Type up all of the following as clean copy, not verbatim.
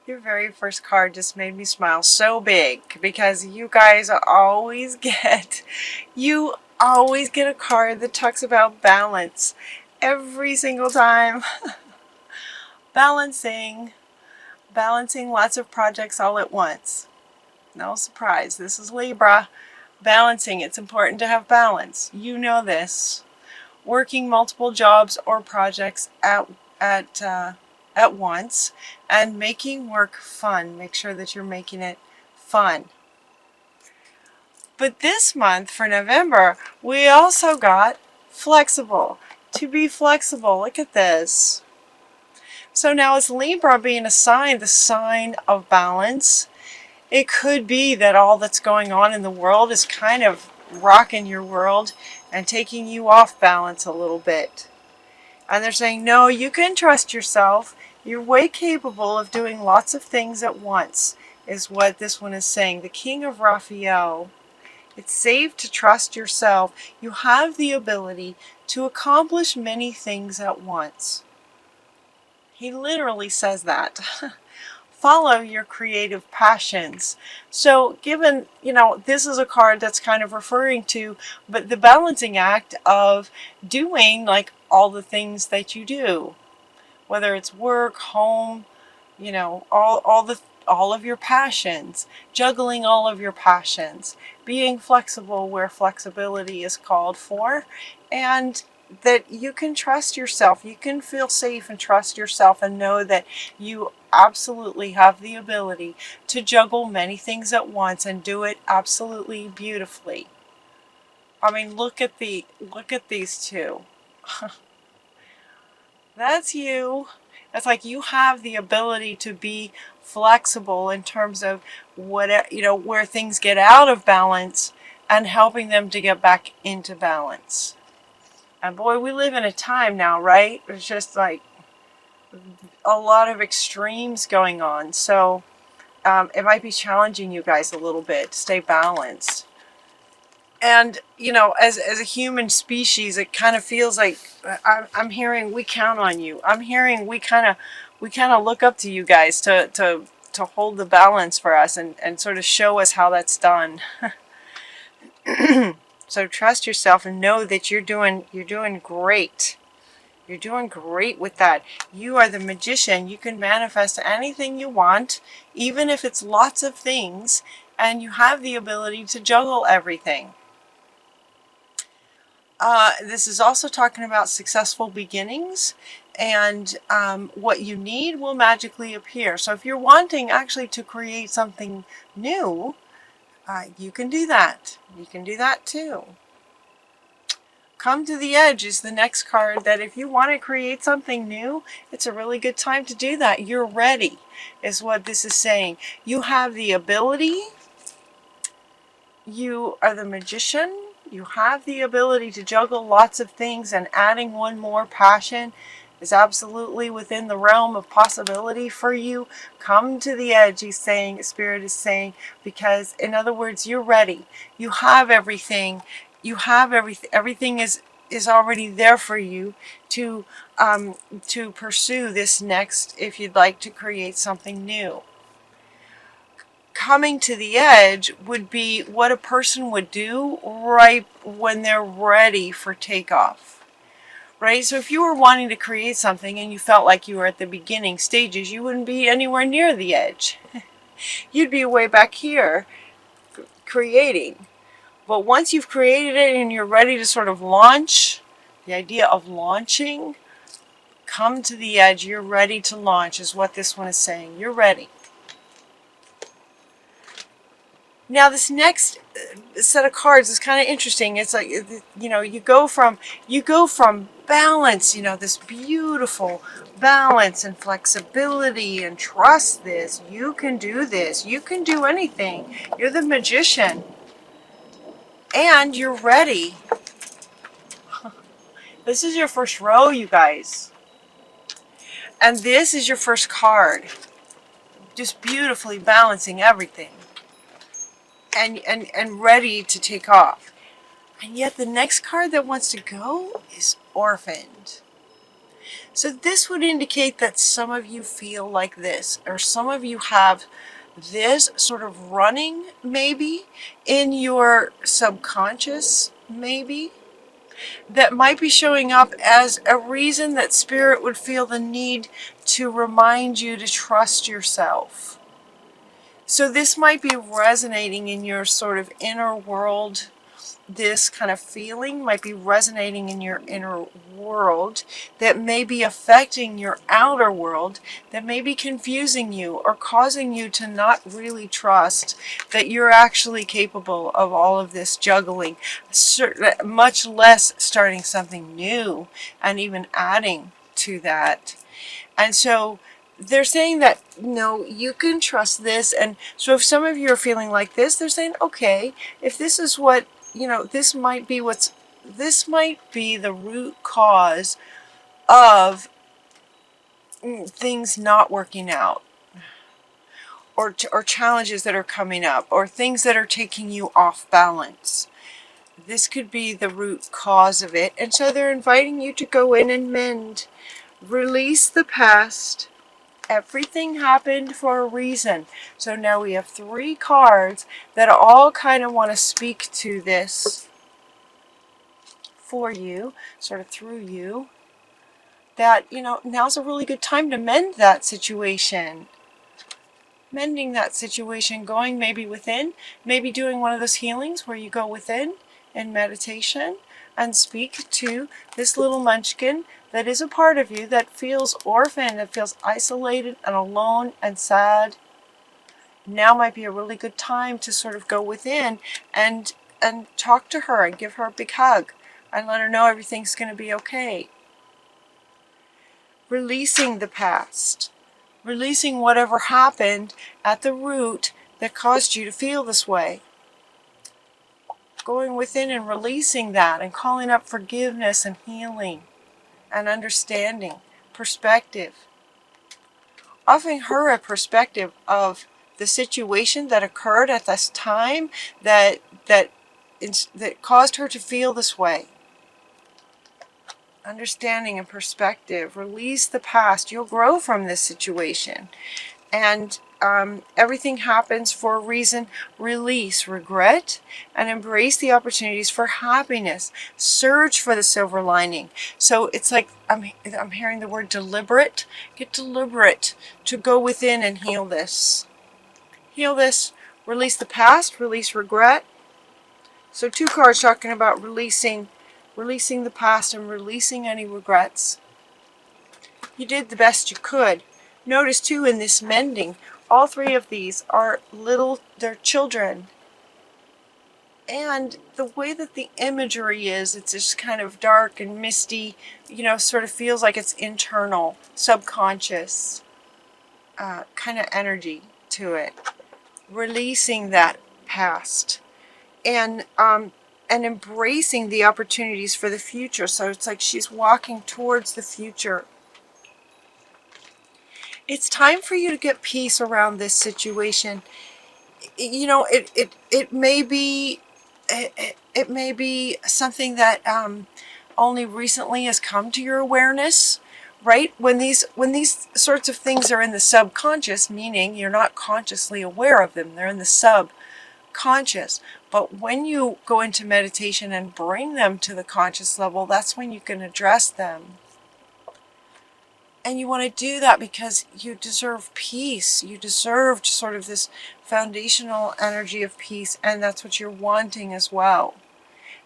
Your very first card just made me smile so big because you guys always you always get a card that talks about balance every single time. Balancing, balancing lots of projects all at once. No surprise, this is Libra. Balancing, it's important to have balance. You know this. Working multiple jobs or projects at once and making work fun. Make sure that you're making it fun. But this month for November, we also got flexible. To be flexible. Look at this. So now is Libra being assigned the sign of balance? It could be that all that's going on in the world is kind of rocking your world and taking you off balance a little bit. And they're saying, no, you can trust yourself. You're way capable of doing lots of things at once, is what this one is saying. The King of Raphael. It's safe to trust yourself. You have the ability to accomplish many things at once. He literally says that. Follow your creative passions. So given, this is a card that's kind of referring to, but the balancing act of doing like all the things that you do, whether it's work, home, all of your passions, juggling all of your passions, being flexible where flexibility is called for, and that you can trust yourself. You can feel safe and trust yourself and know that you absolutely have the ability to juggle many things at once and do it absolutely beautifully. I mean, look at these two. That's you. It's like you have the ability to be flexible in terms of where things get out of balance and helping them to get back into balance. And boy, we live in a time now, right? It's just like a lot of extremes going on. So it might be challenging you guys a little bit to stay balanced. And, as a human species, it kind of feels like I'm hearing we count on you. I'm hearing we kind of look up to you guys to hold the balance for us and sort of show us how that's done. So trust yourself and know that you're doing great. You're doing great with that. You are the magician. You can manifest anything you want, even if it's lots of things, and you have the ability to juggle everything. This is also talking about successful beginnings, and what you need will magically appear. So if you're wanting actually to create something new, you can do that. You can do that too. Come to the Edge is the next card that if you want to create something new, it's a really good time to do that. You're ready, is what this is saying. You have the ability. You are the magician. You have the ability to juggle lots of things, and adding one more passion is absolutely within the realm of possibility for you. Come to the edge, he's saying, Spirit is saying, because in other words, you're ready. You have everything. You have everything. Everything is already there for you to pursue this next, if you'd like to create something new. Coming to the edge would be what a person would do right when they're ready for takeoff. Right? So if you were wanting to create something and you felt like you were at the beginning stages, you wouldn't be anywhere near the edge. You'd be way back here creating. But once you've created it and you're ready to sort of launch, the idea of launching, come to the edge, you're ready to launch is what this one is saying. You're ready. Now this next set of cards is kind of interesting. It's like, you go from balance, this beautiful balance and flexibility, and trust this. You can do this. You can do anything. You're the magician. And you're ready. This is your first row, you guys. And this is your first card. Just beautifully balancing everything. And ready to take off. And yet the next card that wants to go is orphaned. So this would indicate that some of you feel like this, or some of you have this sort of running maybe in your subconscious, maybe, that might be showing up as a reason that Spirit would feel the need to remind you to trust yourself. So this might be resonating in your sort of inner world. This kind of feeling might be resonating in your inner world that may be affecting your outer world, that may be confusing you or causing you to not really trust that you're actually capable of all of this juggling, much less starting something new and even adding to that. And so they're saying that, no, you can trust this. And so if some of you are feeling like this, they're saying, okay, if this is what, this might be the root cause of things not working out, or challenges that are coming up, or things that are taking you off balance. This could be the root cause of it. And so they're inviting you to go in and mend, release the past. Everything happened for a reason. So now we have 3 cards that all kind of want to speak to this for you, sort of through you, that, now's a really good time to mend that situation. Mending that situation, going maybe within, maybe doing one of those healings where you go within in meditation and speak to this little munchkin that is a part of you that feels orphaned, that feels isolated and alone and sad. Now might be a really good time to sort of go within and talk to her and give her a big hug and let her know everything's going to be okay. Releasing the past. Releasing whatever happened at the root that caused you to feel this way. Going within and releasing that and calling up forgiveness and healing and understanding, perspective. Offering her a perspective of the situation that occurred at this time that caused her to feel this way. Understanding and perspective. Release the past. You'll grow from this situation. And everything happens for a reason. Release regret and embrace the opportunities for happiness. Search for the silver lining. So it's like I'm hearing the word deliberate. Get deliberate to go within and heal this. Heal this. Release the past. Release regret. So 2 cards talking about releasing the past and releasing any regrets. You did the best you could. Notice too in this mending, all 3 of these are they're children. And the way that the imagery is, it's just kind of dark and misty, sort of feels like it's internal, subconscious kind of energy to it. Releasing that past. And embracing the opportunities for the future. So it's like she's walking towards the future. It's time for you to get peace around this situation. It may be something that only recently has come to your awareness, right? When these sorts of things are in the subconscious, meaning you're not consciously aware of them, they're in the subconscious. But when you go into meditation and bring them to the conscious level, that's when you can address them. And you want to do that because you deserve peace. You deserve sort of this foundational energy of peace, and that's what you're wanting as well.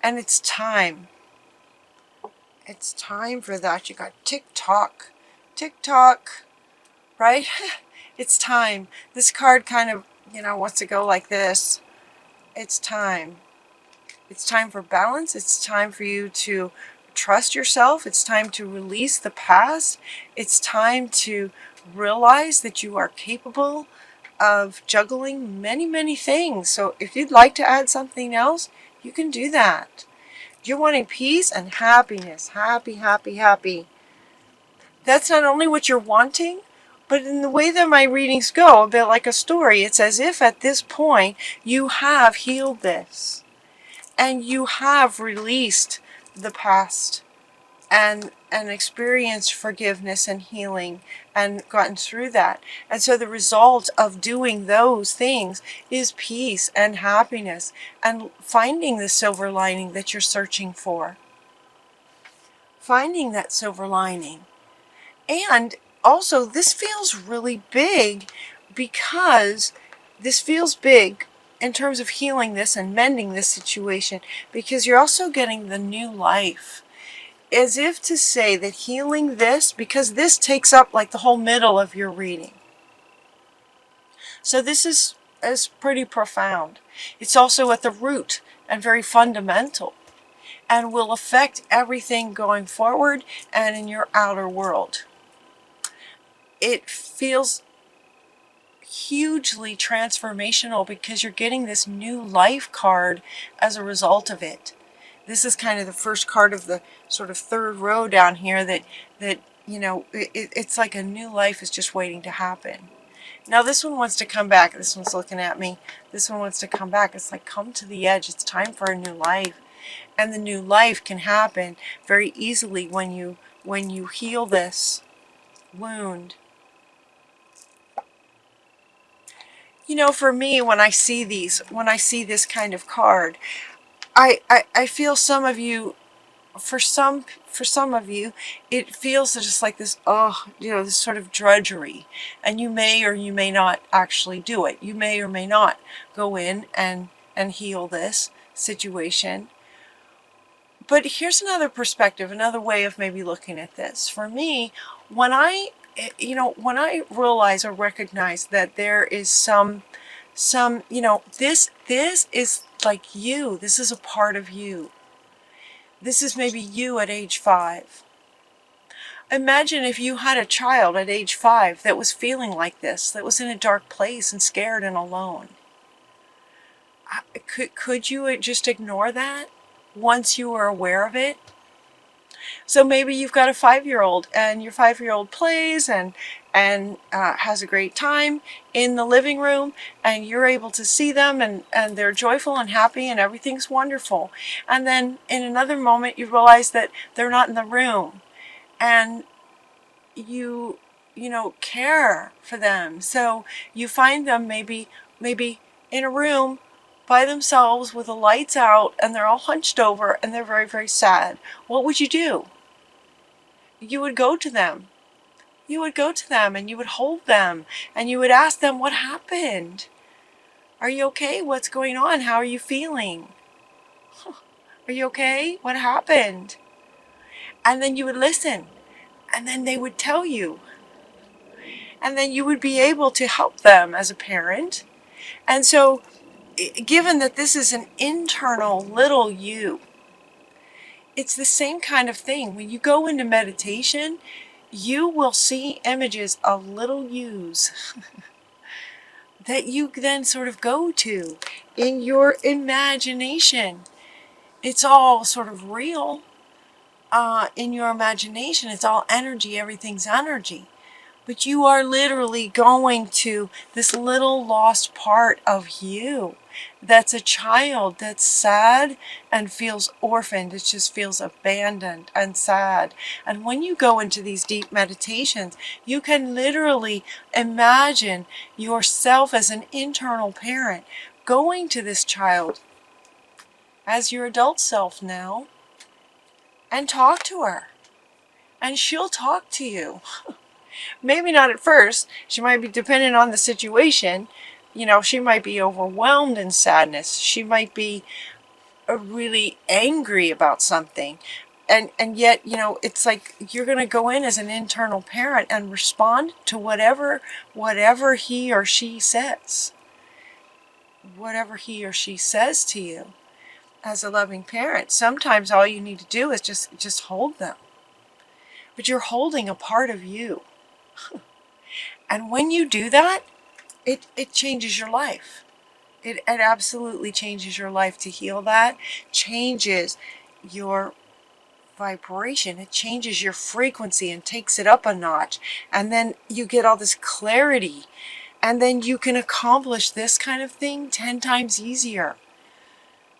And it's time. It's time for that. You got tick-tock, right? It's time. This card kind of, wants to go like this. It's time. It's time for balance. It's time for you to trust yourself. It's time to release the past. It's time to realize that you are capable of juggling many, many things. So if you'd like to add something else, you can do that. You're wanting peace and happiness. Happy, happy, happy. That's not only what you're wanting, but in the way that my readings go, a bit like a story, it's as if at this point you have healed this. And you have released the past and experienced forgiveness and healing and gotten through that. And so the result of doing those things is peace and happiness and finding the silver lining that you're searching for. Finding that silver lining. And also, this feels really big because this feels big in terms of healing this and mending this situation, because you're also getting the new life. As if to say that healing this, because this takes up like the whole middle of your reading. So this is pretty profound. It's also at the root and very fundamental, and will affect everything going forward and in your outer world. It feels hugely transformational because you're getting this new life card as a result of it. This is kind of the first card of the sort of third row down here that you know, it's like a new life is just waiting to happen. Now this one wants to come back. This one's looking at me. This one wants to come back. It's like, come to the edge. It's time for a new life. And the new life can happen very easily when you heal this wound. You know, for me, when I see this kind of card, I feel some of you, for some of you, it feels just like this, this sort of drudgery. And you may or you may not actually do it. You may or may not go in and heal this situation. But here's another perspective, another way of maybe looking at this. For me, when I realize or recognize that there is some, this is like you. This is a part of you. This is maybe you at age 5. Imagine if you had a child at age 5 that was feeling like this, that was in a dark place and scared and alone. Could you just ignore that once you were aware of it? So maybe you've got a 5-year-old and your 5-year-old plays and has a great time in the living room, and you're able to see them and they're joyful and happy and everything's wonderful. And then in another moment you realize that they're not in the room, and you care for them. So you find them maybe in a room by themselves with the lights out, and they're all hunched over and they're very, very sad. What would you do? You would go to them. You would go to them and you would hold them and you would ask them, what happened? Are you okay? What's going on? How are you feeling? Are you okay? What happened? And then you would listen, and then they would tell you. And then you would be able to help them as a parent. And so, given that this is an internal little you, it's the same kind of thing. When you go into meditation, you will see images of little yous that you then sort of go to in your imagination. It's all sort of real in your imagination. It's all energy. Everything's energy. But you are literally going to this little lost part of you that's a child that's sad and feels orphaned. It just feels abandoned and sad. And when you go into these deep meditations, you can literally imagine yourself as an internal parent going to this child as your adult self now and talk to her. And she'll talk to you. Maybe not at first. She might be dependent on the situation. She might be overwhelmed in sadness. She might be really angry about something. And yet, it's like you're going to go in as an internal parent and respond to whatever he or she says. Whatever he or she says to you as a loving parent. Sometimes all you need to do is just hold them. But you're holding a part of you. And when you do that, it changes your life. It absolutely changes your life to heal that. Changes your vibration. It changes your frequency and takes it up a notch. And then you get all this clarity. And then you can accomplish this kind of thing 10 times easier.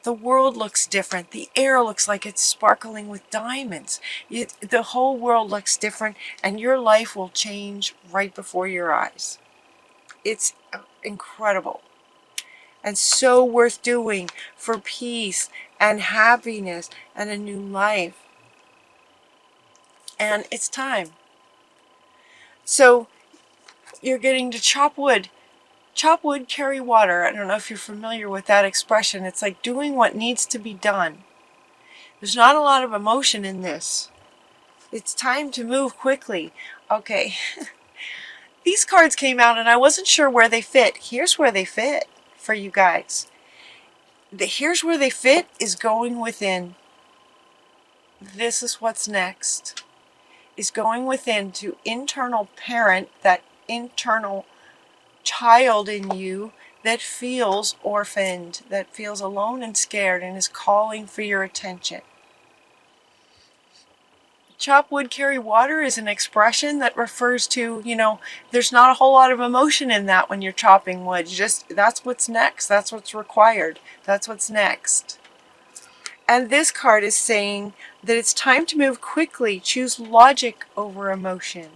The world looks different. The air looks like it's sparkling with diamonds. The whole world looks different, and your life will change right before your eyes. It's incredible and so worth doing for peace and happiness and a new life. And it's time. So you're getting to chop wood. Chop wood, carry water. I don't know if you're familiar with that expression. It's like doing what needs to be done. There's not a lot of emotion in this. It's time to move quickly. Okay. These cards came out and I wasn't sure where they fit. Here's where they fit for you guys. Here's where they fit is going within. This is what's next. Is going within to internal parent, that internal child in you that feels orphaned, that feels alone and scared and is calling for your attention. Chop wood, carry water is an expression that refers to, there's not a whole lot of emotion in that when you're chopping wood. That's what's next. That's what's required. That's what's next. And this card is saying that it's time to move quickly. Choose logic over emotion.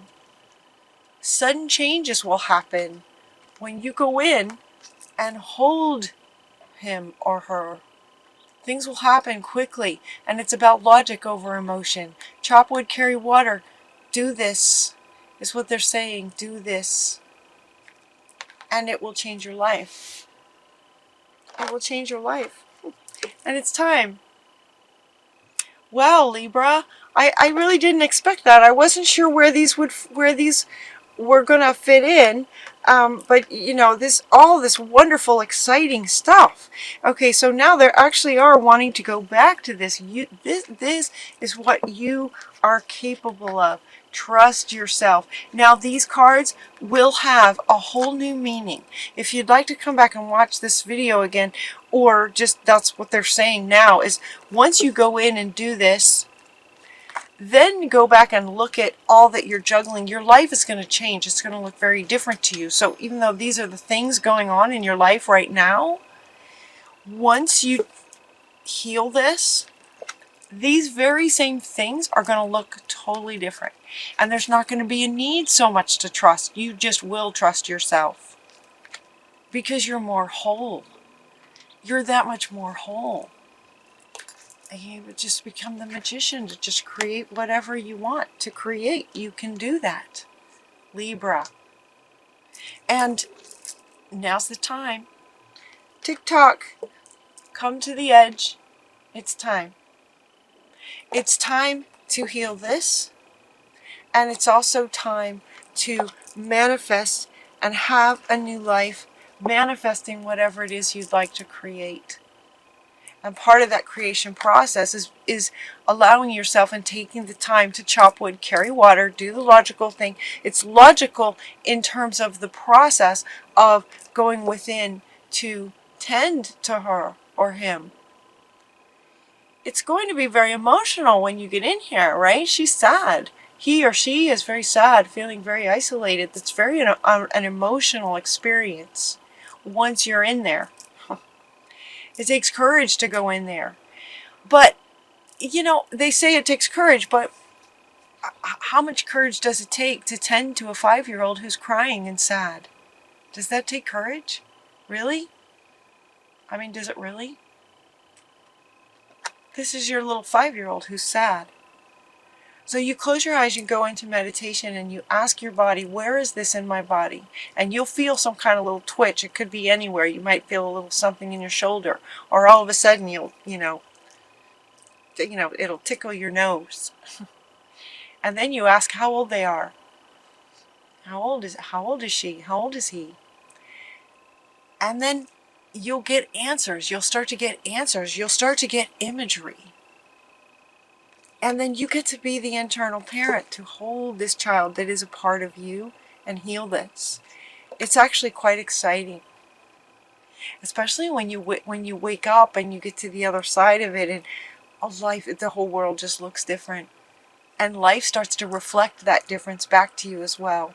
Sudden changes will happen when you go in and hold him or her. Things will happen quickly, and it's about logic over emotion. Chop wood, carry water. Do this, is what they're saying. Do this. And it will change your life. It will change your life. And it's time. Well, Libra, I really didn't expect that. I wasn't sure where these were gonna fit in, but all this wonderful, exciting stuff. Okay, so now they actually are wanting to go back to this. This is what you are capable of. Trust yourself. Now these cards will have a whole new meaning. If you'd like to come back and watch this video again, or just that's what they're saying now, is once you go in and do this, then go back and look at all that you're juggling. Your life is going to change. It's going to look very different to you. So even though these are the things going on in your life right now, once you heal this, these very same things are going to look totally different. And there's not going to be a need so much to trust. You just will trust yourself. Because you're more whole. You're that much more whole. And you would just become the magician to just create whatever you want to create. You can do that, Libra. And now's the time. Tick-tock. Come to the edge. It's time. It's time to heal this. And it's also time to manifest and have a new life, manifesting whatever it is you'd like to create. And part of that creation process is allowing yourself and taking the time to chop wood, carry water, do the logical thing. It's logical in terms of the process of going within to tend to her or him. It's going to be very emotional when you get in here, right? She's sad. He or she is very sad, feeling very isolated. That's very an emotional experience once you're in there. It takes courage to go in there. But, they say it takes courage, but how much courage does it take to tend to a 5-year-old who's crying and sad? Does that take courage? Really? I mean, does it really? This is your little 5-year-old who's sad. So you close your eyes, you go into meditation, and you ask your body, where is this in my body? And you'll feel some kind of little twitch. It could be anywhere. You might feel a little something in your shoulder, or all of a sudden it'll tickle your nose. And then you ask how old they are. How old is she? How old is he? And then you'll get answers. You'll start to get answers. You'll start to get imagery. And then you get to be the internal parent to hold this child that is a part of you and heal this. It's actually quite exciting. Especially when you wake up and you get to the other side of it, and the whole world just looks different. And life starts to reflect that difference back to you as well.